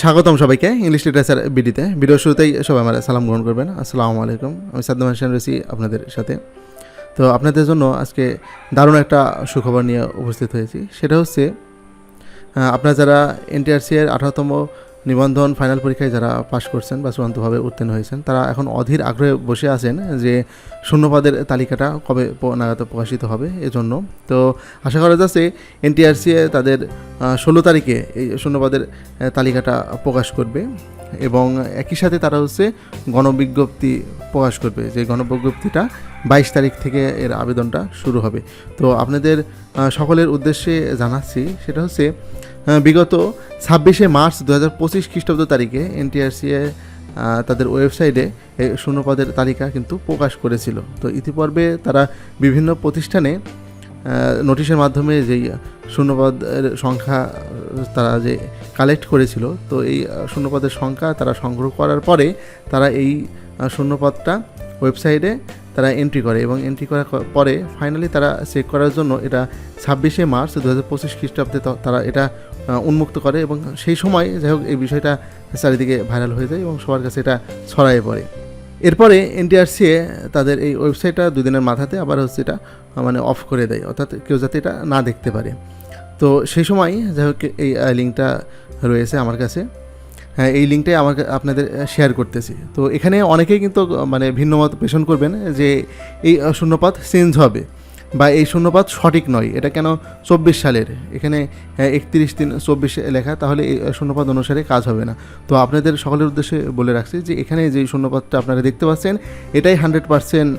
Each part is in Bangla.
স্বাগতম সবাইকে ইংলিশ লিটারেচার বিডিতে। ভিডিও শুরুতেই সবাই আমার সালাম গ্রহণ করবেন। আসসালামু আলাইকুম। আমি সাদ্দাম হোসেন রয়েছি আপনাদের সাথে। তো আপনাদের জন্য আজকে দারুণ একটা সুখবর নিয়ে উপস্থিত হয়েছি। সেটা হচ্ছে আপনারা যারা এনটিআরসি এর 18তম নিবন্ধন ফাইনাল পরীক্ষায় যারা পাশ করছেন বা চূড়ান্তভাবে উত্তীর্ণ হয়েছেন, তারা এখন অধীর আগ্রহে বসে আছেন যে শূন্যপদের তালিকাটা কবে নাগাদ প্রকাশিত হবে এজন্য। তো আশা করা যাচ্ছে এনটিআরসি তাদের 16 তারিখে এই শূন্যপদের তালিকাটা প্রকাশ করবে এবং একই সাথে তারা গণবিজ্ঞপ্তি প্রকাশ করবে, যে গণবিজ্ঞপ্তিটা 22 তারিখ থেকে এর আবেদনটা শুরু হবে। তো আপনাদের সকলের উদ্দেশ্যে জানাচ্ছি, সেটা হচ্ছে বিগত 26শে মার্চ 2025 খ্রিস্টাব্দ তারিখে এনটিআরসি তাদের ওয়েবসাইটে এই শূন্যপদের তালিকা কিন্তু প্রকাশ করেছিল। তো ইতিপূর্বে তারা বিভিন্ন প্রতিষ্ঠানে নোটিশের মাধ্যমে যেই শূন্যপদের সংখ্যা তারা যে কালেক্ট করেছিল, তো এই শূন্যপদের সংখ্যা তারা সংগ্রহ করার পরে তারা এই শূন্যপদটা ওয়েবসাইটে তারা এন্ট্রি করে এবং এন্ট্রি করার পরে ফাইনালি তারা চেক করার জন্য এটা 26শে মার্চ 2025 খ্রিস্টাব্দে তারা এটা উন্মুক্ত করে এবং সেই সময় যাই হোক এই বিষয়টা চারিদিকে ভাইরাল হয়ে যায় এবং সবার কাছে এটা ছড়ায় পড়ে। এরপরে এনটিআরসি তাদের এই ওয়েবসাইটটা 2 দিনের মাথাতে আবার এটা অফ করে দেয়, অর্থাৎ কেউ যাতে এটা না দেখতে পারে। তো সেই সময় যাই হোক এই লিঙ্কটা রয়েছে আমার কাছে। হ্যাঁ, এই লিঙ্কটাই আপনাদের শেয়ার করতেছি। তো এখানে অনেকেই কিন্তু ভিন্ন মত পোষণ করবেন যে এই শূন্যপদ চেঞ্জ হবে বা এই শূন্যপদ সঠিক নয়, এটা কেন 24 সালের, এখানে 31/3/24 লেখা, তাহলে এই শূন্যপদ অনুসারে কাজ হবে না। তো আপনাদের সকলের উদ্দেশ্যে বলে রাখছি যে এখানে যে শূন্যপদটা আপনারা দেখতে পাচ্ছেন এটাই 100%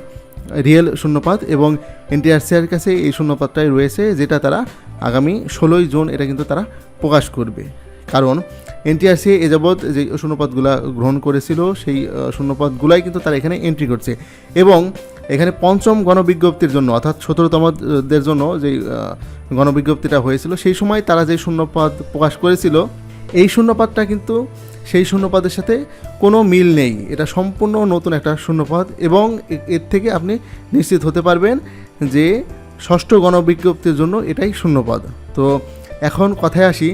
রিয়েল শূন্যপদ এবং এনটিআরসির কাছে এই শূন্যপদটাই রয়েছে, যেটা তারা আগামী 16ই জুন এটা কিন্তু তারা প্রকাশ করবে। কারণ এনটিআরসি এ যাবৎ যে শূন্যপদগুলো গ্রহণ করেছিল সেই শূন্যপদগুলাই কিন্তু তারা এখানে এন্ট্রি করছে এবং এখানে পঞ্চম গণবিজ্ঞপ্তির জন্য অর্থাৎ 17তমদের জন্য যে গণবিজ্ঞপ্তিটা হয়েছিল সেই সময় তারা যে শূন্যপদ প্রকাশ করেছিল এই শূন্যপদটা কিন্তু সেই শূন্যপদের সাথে কোনো মিল নেই। এটা সম্পূর্ণ নতুন একটা শূন্যপদ এবং এর থেকে আপনি নিশ্চিত হতে পারবেন যে ষষ্ঠ গণবিজ্ঞপ্তির জন্য এটাই শূন্যপদ। তো এখন কথায় আসি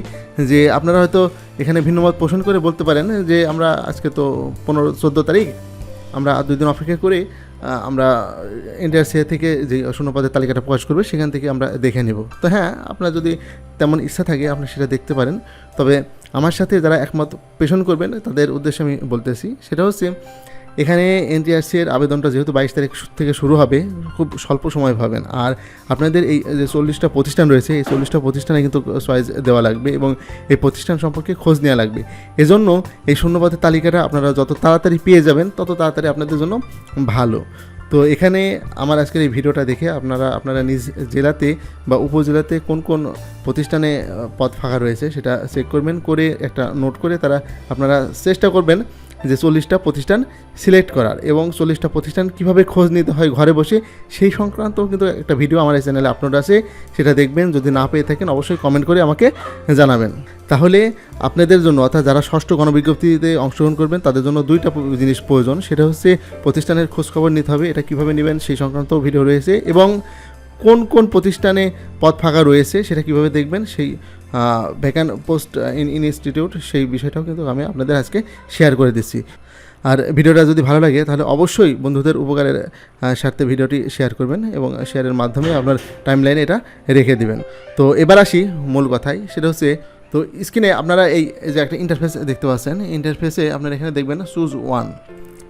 যে আপনারা হয়তো এখানে ভিন্নমত পোষণ করে বলতে পারেন যে আমরা আজকে তো 15-14 তারিখ, আমরা 2 দিন অপেক্ষা করে আমরা এনটিআরসি থেকে যে শূন্যপদের তালিকাটা প্রকাশ করবে সেখান থেকে আমরা দেখে নেব। তো হ্যাঁ, আপনার যদি তেমন ইচ্ছা থাকে আপনি সেটা দেখতে পারেন, তবে আমার সাথে যারা একমত পোষণ করবেন তাদের উদ্দেশ্যে আমি বলতেছি, সেটা হচ্ছে এখানে এনটিআরসি এর আবেদনটা যেহেতু 22 তারিখ থেকে শুরু হবে, খুব স্বল্প সময় পাবেন। আর আপনাদের এই যে 40টা প্রতিষ্ঠান রয়েছে এই 40টা প্রতিষ্ঠানে কিন্তু চয়েস দেওয়া লাগবে এবং এই প্রতিষ্ঠান সম্পর্কে খোঁজ নেওয়া লাগবে। এজন্য এই শূন্যপদের তালিকাটা আপনারা যত তাড়াতাড়ি পেয়ে যাবেন তত তাড়াতাড়ি আপনাদের জন্য ভালো। তো এখানে আমার আজকের এই ভিডিওটা দেখে আপনারা নিজ জেলাতে বা উপজেলাতে কোন কোন প্রতিষ্ঠানে পদ ফাঁকা রয়েছে সেটা চেক করবেন, করে একটা নোট করে আপনারা চেষ্টা করবেন যে 40টা প্রতিষ্ঠান সিলেক্ট করার এবং 40টা প্রতিষ্ঠান কীভাবে খোঁজ নিতে হয় ঘরে বসে সেই সংক্রান্ত কিন্তু একটা ভিডিও আমার এই চ্যানেলে আপলোড আছে, সেটা দেখবেন। যদি না পেয়ে থাকেন অবশ্যই কমেন্ট করে আমাকে জানাবেন। তাহলে আপনাদের জন্য অর্থাৎ যারা ষষ্ঠ গণবিজ্ঞপ্তিতে অংশগ্রহণ করবেন তাদের জন্য 2টা জিনিস প্রয়োজন, সেটা হচ্ছে প্রতিষ্ঠানের খোঁজখবর নিতে হবে, এটা কীভাবে নেবেন সেই সংক্রান্ত ভিডিও রয়েছে এবং কোন কোন প্রতিষ্ঠানে পদ ফাঁকা রয়েছে সেটা কীভাবে দেখবেন সেই ভ্যাকান্ট পোস্ট ইন ইনস্টিটিউট সেই বিষয়টাও কিন্তু আমি আপনাদের আজকে শেয়ার করে দিচ্ছি। আর ভিডিওটা যদি ভালো লাগে তাহলে অবশ্যই বন্ধুদের উপকারের স্বার্থে ভিডিওটি শেয়ার করবেন এবং শেয়ারের মাধ্যমে আপনার টাইমলাইনে এটা রেখে দিবেন। তো এবার আসি মূল কথায়, সেটা হচ্ছে তো স্ক্রিনে আপনারা এই যে একটা ইন্টারফেস দেখতে পাচ্ছেন, ইন্টারফেসে আপনারা এখানে দেখবেন চুজ 1,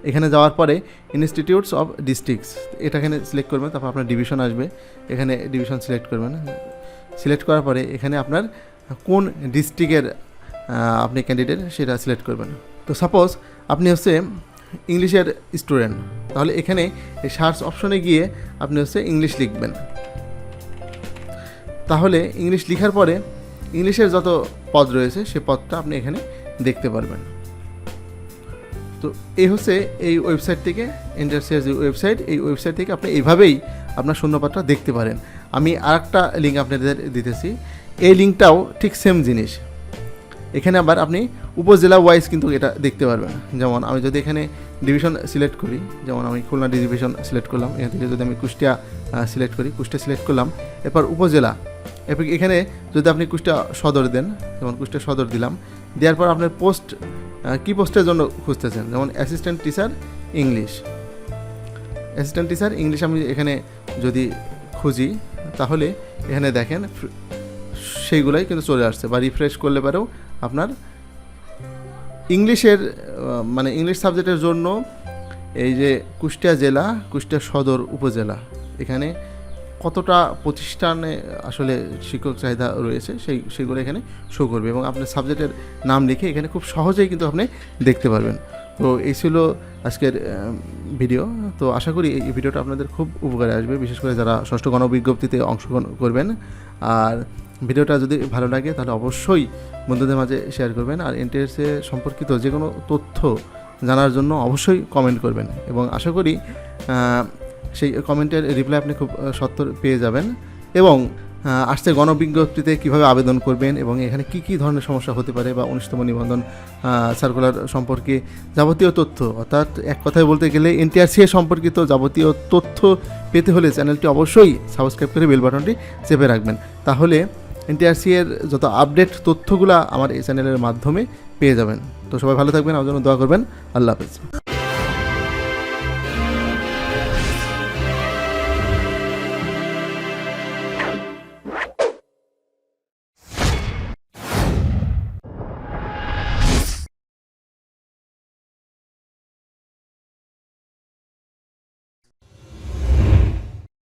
এখানে যাওয়ার পরে ইনস্টিটিউটস অফ ডিস্ট্রিক্টস এটা এখানে সিলেক্ট করবেন, তারপর আপনার ডিভিশন আসবে, এখানে ডিভিশন সিলেক্ট করবেন। সিলেক্ট করার পরে এখানে আপনার কোন ডিস্ট্রিক্টের আপনি ক্যান্ডিডেট সেটা সিলেক্ট করবেন। তো সাপোজ আপনি ইংলিশের স্টুডেন্ট, তাহলে এখানে এই সার্চ অপশনে গিয়ে আপনি ইংলিশ লিখবেন। তাহলে ইংলিশ লেখার পরে ইংলিশের যত পদ রয়েছে সে পদটা আপনি এখানে দেখতে পারবেন। তো এই এই ওয়েবসাইট থেকে এনটিআরসির যে ওয়েবসাইট, এই ওয়েবসাইট থেকে আপনি এইভাবেই আপনার শূন্যপদটা দেখতে পারেন। আমি আরেকটা লিঙ্ক আপনাদের দিতেছি, এই লিঙ্কটাও ঠিক সেম জিনিস। এখানে আবার আপনি উপজেলা ওয়াইজ কিন্তু এটা দেখতে পারবেন। যেমন আমি যদি এখানে ডিভিশন সিলেক্ট করি, যেমন আমি খুলনা ডিভিশন সিলেক্ট করলাম, এখান থেকে যদি আমি কুষ্টিয়া সিলেক্ট করি, কুষ্টিয়া সিলেক্ট করলাম, এরপর উপজেলা, এরপর এখানে যদি আপনি কুষ্টিয়া সদর দেন, যেমন কুষ্টিয়া সদর দিলাম, দেওয়ার পর আপনার পোস্ট কী পোস্টের জন্য খুঁজতেছেন, যেমন assistant teacher English. Assistant teacher English আমি এখানে যদি খুঁজি তাহলে এখানে দেখেন সেইগুলাই কিন্তু চলে আসছে, বা রিফ্রেশ করলে পরেও আপনার ইংলিশের মানে ইংলিশ সাবজেক্টের জন্য এই যে কুষ্টিয়া জেলা, কুষ্টিয়া সদর উপজেলা, এখানে কতটা প্রতিষ্ঠানে আসলে শিক্ষক চাহিদা রয়েছে সেইগুলো এখানে শো করবে, এবং আপনার সাবজেক্টের নাম লিখে এখানে খুব সহজেই কিন্তু আপনি দেখতে পারবেন। তো এই ছিল আজকের ভিডিও। তো আশা করি এই ভিডিওটা আপনাদের খুব উপকারে আসবে, বিশেষ করে যারা ষষ্ঠ গণবিজ্ঞপ্তিতে অংশগ্রহণ করবেন। আর ভিডিওটা যদি ভালো লাগে তাহলে অবশ্যই বন্ধুদের মাঝে শেয়ার করবেন, আর এনটিএসএ সম্পর্কিত যে কোনো তথ্য জানার জন্য অবশ্যই কমেন্ট করবেন, এবং আশা করি সেই কমেন্টের রিপ্লাই আপনি খুব সত্বর পেয়ে যাবেন। এবং আসছে গণবিজ্ঞপ্তিতে কীভাবে আবেদন করবেন এবং এখানে কী কী ধরনের সমস্যা হতে পারে, বা 19তম নিবন্ধন সার্কুলার সম্পর্কে যাবতীয় তথ্য, অর্থাৎ এক কথায় বলতে গেলে এনটিআরসিএ সম্পর্কিত যাবতীয় তথ্য পেতে হলে চ্যানেলটি অবশ্যই সাবস্ক্রাইব করে বেল বাটনটি চেপে রাখবেন, তাহলে এনটিআরসিএর যত আপডেট তথ্যগুলো আমার এই চ্যানেলের মাধ্যমে পেয়ে যাবেন। তো সবাই ভালো থাকবেন, আমার জন্য দোয়া করবেন। আল্লাহ হাফেজ।